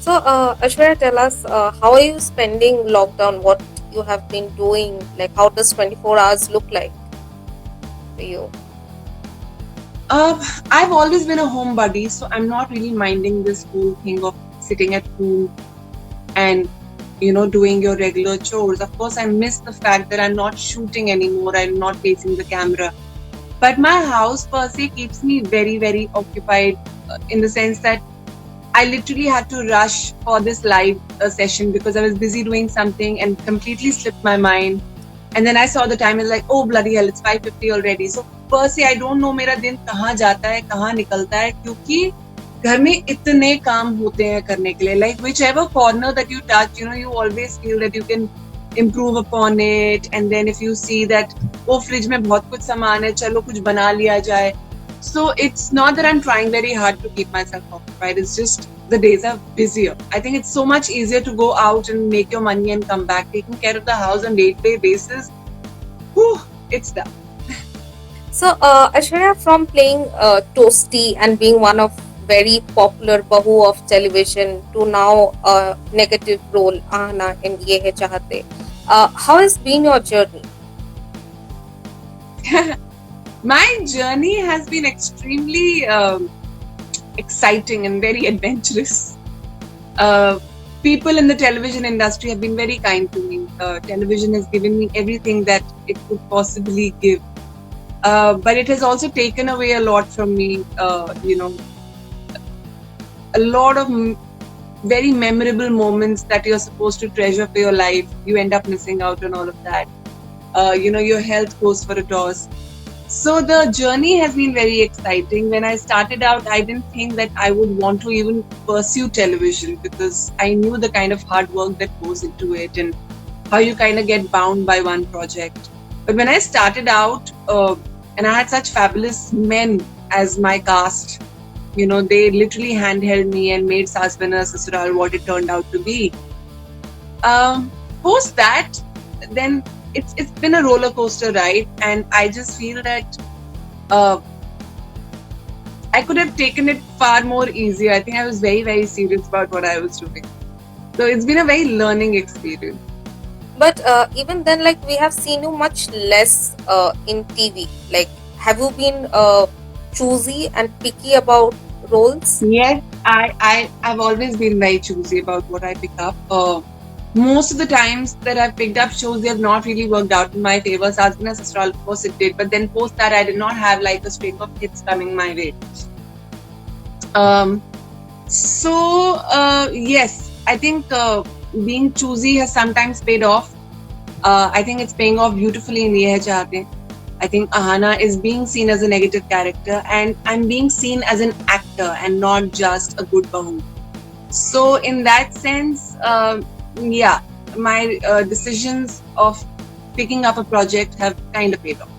So, Ashwarya, tell us how are you spending lockdown? What you have been doing? Like, how does 24 hours look like for you? Uh, I've always been a homebody, so I'm not really minding this whole thing of sitting at home and doing your regular chores. Of course, I miss the fact that I'm not shooting anymore. I'm not facing the camera. But my house per se keeps me very, very occupied in the sense that I literally had to rush for this live session because I was busy doing something and completely slipped my mind. And then I saw the time, it's like, oh bloody hell, it's 5:50 already. So per se, I don't know मेरा दिन कहाँ जाता है, कहाँ निकलता है, क्योंकि घर में इतने काम होते हैं करने के लिए. Like whichever corner that you touch, you always feel that you can improve upon it. And then if you see that, oh fridge में बहुत कुछ सामान है, चलो कुछ बना लिया जाए. So it's not that I'm trying very hard to keep myself occupied. It's just the days are busier. I think it's so much easier to go out and make your money and come back. Taking care of the house on day-to-day basis, whew, it's done. So, Ashwarya, from playing Toasty and being one of very popular Bahu of television to now a negative role, Ahana in Ye Hai Chahate, how has been your journey? My journey has been extremely exciting and very adventurous. People in the television industry have been very kind to me. Television has given me everything that it could possibly give. But it has also taken away a lot from me, a lot of very memorable moments that you're supposed to treasure for your life. You end up missing out on all of that. Your health goes for a toss. So the journey has been very exciting. When I started out, I didn't think that I would want to even pursue television because I knew the kind of hard work that goes into it and how you kind of get bound by one project. But when I started out, and I had such fabulous men as my cast, they literally handheld me and made Saas Bana Sasural what it turned out to be. Post that, then it's been a roller coaster ride, and I just feel that I could have taken it far more easier. I think I was very, very serious about what I was doing. So it's been a very learning experience. But even then, like, we have seen you much less in TV. Like, have you been choosy and picky about roles? Yes, I've always been very choosy about what I pick up. Most of the times that I've picked up shows, they have not really worked out in my favor. Saas Bana Sasural, of course it did, but then post that I did not have like a string of hits coming my way. Yes, I think being choosy has sometimes paid off. I think it's paying off beautifully in Ye Hai Chahate. I think Ahana is being seen as a negative character, and I'm being seen as an actor and not just a good bahu. So in that sense, yeah, my decisions of picking up a project have kind of paid off.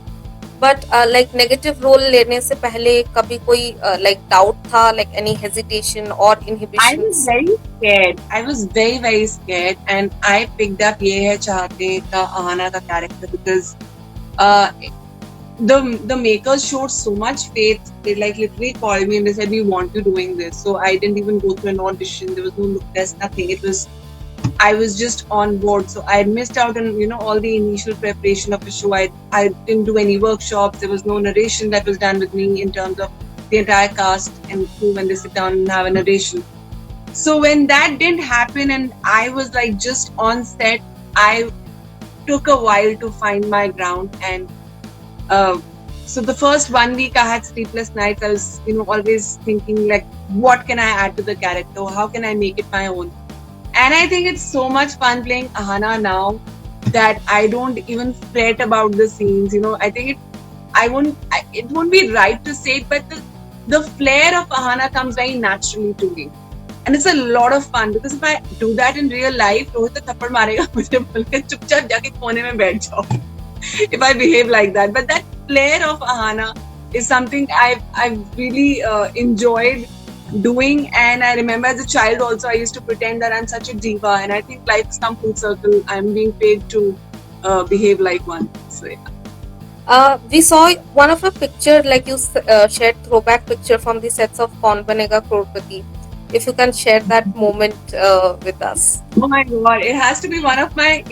But like negative role लेने से पहले कभी कोई like doubt था, like any hesitation or I was inhibitions? very scared. I was very, very scared, and I picked up Ye Hai Chahate ka Ahana ka character because uh, the makers showed so much faith. They like literally called me and they said, "We want you doing this." So I didn't even go through an audition. There was no look test, nothing. I was just on board. So I missed out on all the initial preparation of the show. I didn't do any workshops. There was no narration that was done with me in terms of the entire cast and crew when they sit down and have a narration. So when that didn't happen and I was like just on set, I took a while to find my ground. And so the first 1 week I had sleepless nights. I was always thinking like, what can I add to the character? How can I make it my own? And I think it's so much fun playing Ahana now that I don't even fret about the scenes. I think it won't be right to say it, but the flair of Ahana comes very naturally to me. And it's a lot of fun because if I do that in real life, Rohit to thappad marega mujhe bolke chupchap jaake kone mein baith jao. If I behave like that. But that flair of Ahana is something I've really enjoyed doing. And I remember as a child also, I used to pretend that I'm such a diva. And I think life's come full circle. I'm being paid to behave like one. So yeah. We saw one of a picture, like you shared throwback picture from the sets of Kaun Banega Crorepati. If you can share that moment with us. Oh my god, it has to be one of my,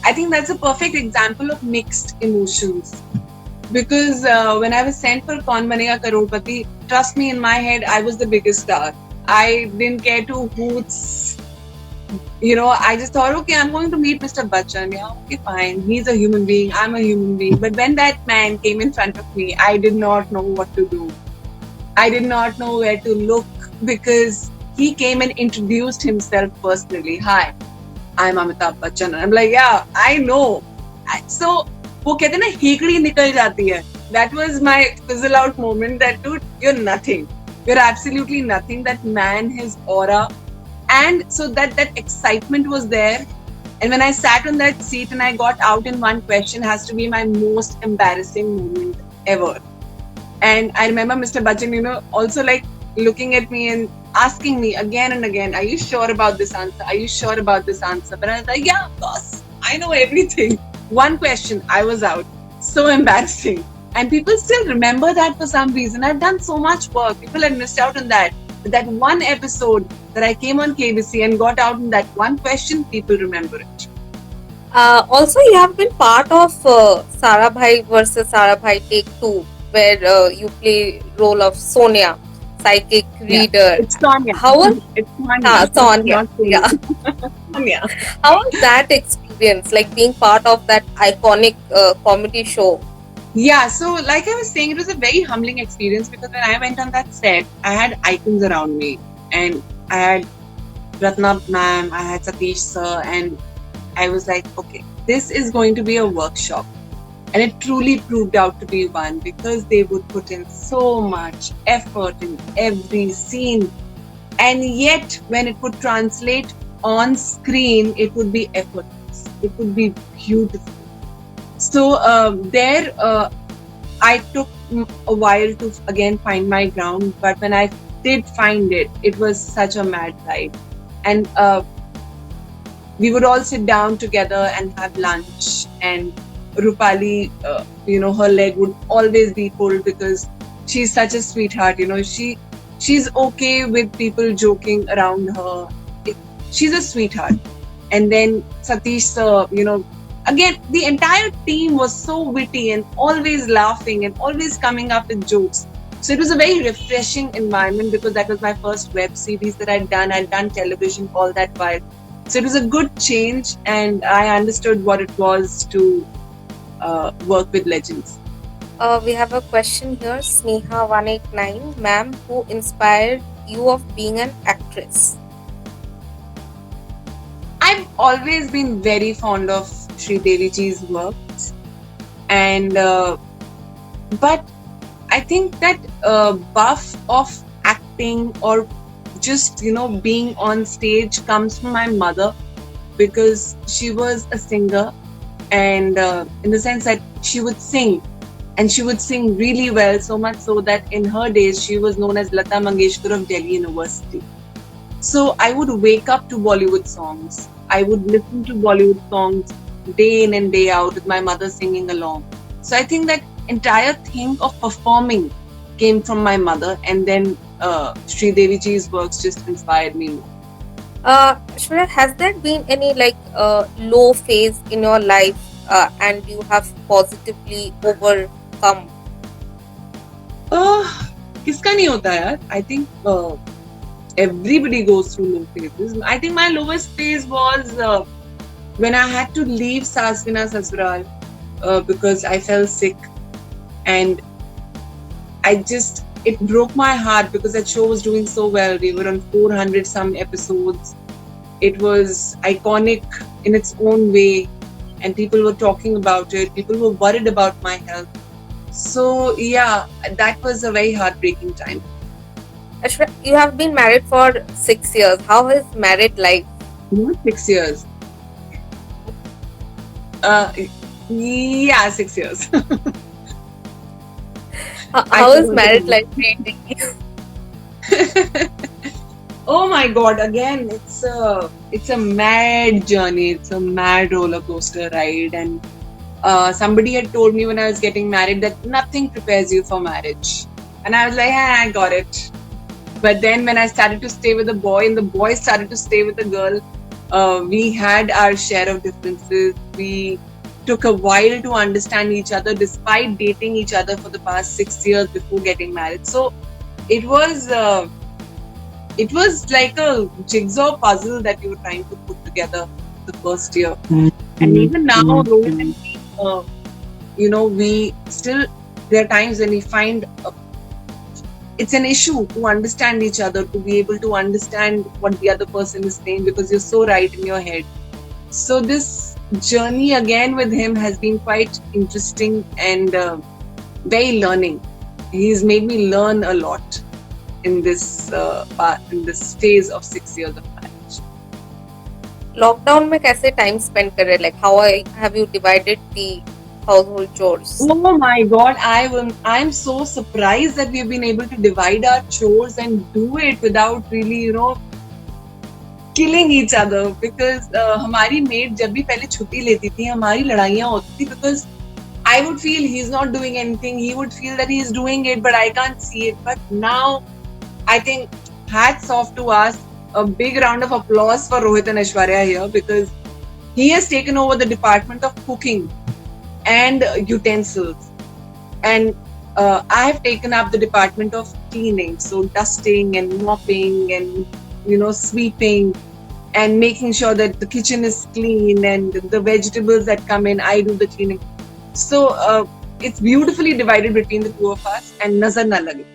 I think that's a perfect example of mixed emotions. Because when I was sent for Kaun Banega Crorepati, trust me, in my head, I was the biggest star. I didn't care to hoots. I just thought, okay, I'm going to meet Mr. Bachchan. Yeah, okay, fine. He's a human being. I'm a human being. But when that man came in front of me, I did not know what to do. I did not know where to look because he came and introduced himself personally. Hi, I'm Amitabh Bachchan. I'm like, yeah, I know. So, वो कहते हैं ना हेकड़ी निकल जाती है. That was my fizzle out moment. That dude, you're nothing. You're absolutely nothing. That man, his aura, and so that excitement was there. And when I sat on that seat and I got out in one question, has to be my most embarrassing moment ever. And I remember Mr. Bachchan, also like looking at me and asking me again and again, are you sure about this answer? Are you sure about this answer? But I was like, yeah, of course. I know everything. One question, I was out. So embarrassing. And people still remember that for some reason. I've done so much work. People had missed out on that. But that one episode that I came on KBC and got out in that one question, people remember it. Also, you have been part of Sarabhai versus Sarabhai Take 2, where you play role of Sonia, psychic reader. It's Sonia. How was It's Sonia. Sonia? Not Sonia. Yeah. Sonia. How was that experience, like being part of that iconic comedy show? Yeah, so like I was saying, it was a very humbling experience because when I went on that set, I had icons around me. And I had Ratna ma'am, I had Satish sir, and I was like, okay, this is going to be a workshop. And it truly proved out to be one because they would put in so much effort in every scene. And yet, when it would translate on screen, it would be effortless. It would be beautiful. So there, I took a while to again find my ground. But when I did find it, it was such a mad ride. And we would all sit down together and have lunch. And Rupali, her leg would always be pulled because she's such a sweetheart. She's okay with people joking around her. She's a sweetheart. And then Satish sir, again, the entire team was so witty and always laughing and always coming up with jokes. So it was a very refreshing environment because that was my first web series that I'd done. I'd done television all that while. So it was a good change and I understood what it was to work with legends. We have a question here, Sneha189. Ma'am, who inspired you of being an actress? I've always been very fond of Sri Devi ji's works, and but I think that buff of acting or just being on stage comes from my mother because she was a singer, and in the sense that she would sing, and she would sing really well, so much so that in her days she was known as Lata Mangeshkar of Delhi University. So I would wake up to Bollywood songs. I would listen to Bollywood songs day in and day out with my mother singing along. So I think that entire thing of performing came from my mother, and then Sri Devi ji's works just inspired me more. Shreya, has there been any low phase in your life and you have positively overcome? किसका नहीं होता यार? I think everybody goes through low phases. I think my lowest phase was when I had to leave Saas Bina Sasural because I fell sick, and it broke my heart because that show was doing so well. We were on 400 some episodes. It was iconic in its own way, and people were talking about it. People were worried about my health. So yeah, that was a very heartbreaking time. Ashra, you have been married for 6 years. How is married life? 6 years. Yeah, 6 years. How is married life treating you? Oh my God! Again, it's a mad journey. It's a mad roller coaster ride. And somebody had told me when I was getting married that nothing prepares you for marriage, and I was like, I got it. But then when I started to stay with a boy and the boy started to stay with a girl, we had our share of differences. We took a while to understand each other despite dating each other for the past 6 years before getting married. So it was uh, it was like a jigsaw puzzle that we were trying to put together the first year. And even now, Rohit and me, we still, there are times when we find it's an issue to understand each other, to be able to understand what the other person is saying because you're so right in your head. So this journey again with him has been quite interesting and very learning. He's made me learn a lot in this in this phase of 6 years of marriage. Lockdown में कैसे time spend कर रहे, like how have you divided the household chores? Oh my God, I'm so surprised that we've been able to divide our chores and do it without really, killing each other. Because हमारी maid जब भी पहले छुट्टी लेती थी, हमारी लड़ाइयाँ होती थी because I would feel he's not doing anything. He would feel that he's doing it, but I can't see it. But now, I think hats off to us. A big round of applause for Rohit and Aishwarya here because he has taken over the department of cooking and utensils. And I have taken up the department of cleaning. So dusting and mopping and, sweeping and making sure that the kitchen is clean and the vegetables that come in, I do the cleaning. So it's beautifully divided between the two of us and nazar na lage.